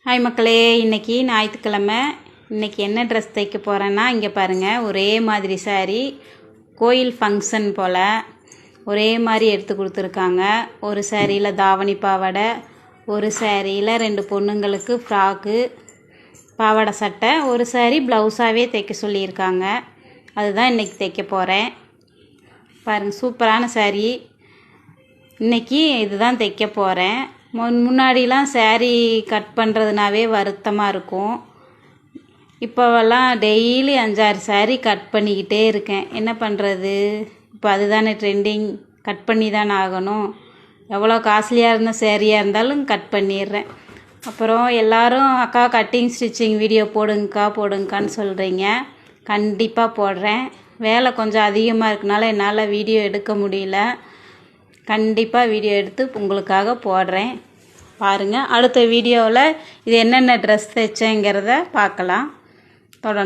Hi மக்களே, இன்றைக்கி ஞாயிற்றுக்கிழமை. இன்றைக்கி என்ன ட்ரெஸ் தைக்க போகிறேன்னா, இங்கே பாருங்கள், ஒரே மாதிரி சாரீ, கோயில் ஃபங்க்ஷன் போல் ஒரே மாதிரி எடுத்து கொடுத்துருக்காங்க. ஒரு சாரியில் தாவணி பாவாடை, ஒரு சாரியில் 2 பொண்ணுங்களுக்கு ஃப்ராக்கு பாவாடை சட்டை, ஒரு சாரீ ப்ளவுஸாகவே தைக்க சொல்லியிருக்காங்க. அதுதான் இன்றைக்கி தைக்க போகிறேன். பாருங்கள், சூப்பரான சாரீ. இன்றைக்கி இதுதான் தைக்க போகிறேன். முன்னாடிலாம் சாரீ கட் பண்ணுறதுனாவே வருத்தமாக இருக்கும். இப்போவெல்லாம் டெய்லி 5-6 சாரீ கட் பண்ணிக்கிட்டே இருக்கேன். என்ன பண்ணுறது, இப்போ அதுதானே ட்ரெண்டிங். கட் பண்ணி தானே ஆகணும். எவ்வளோ காஸ்ட்லியாக இருந்த சாரியாக இருந்தாலும் கட் பண்ணிடுறேன். அப்புறம் எல்லோரும் அக்கா கட்டிங் ஸ்டிச்சிங் வீடியோ போடுங்கக்கான்னு சொல்கிறீங்க. கண்டிப்பாக போடுறேன். வேலை கொஞ்சம் அதிகமாக இருக்கனால என்னால் வீடியோ எடுக்க முடியல. கண்டிப்பாக வீடியோ எடுத்து உங்களுக்காக போடுறேன். பாருங்கள், அடுத்த வீடியோவில் இது என்னென்ன ட்ரெஸ் தைச்சேங்கிறத பார்க்கலாம்.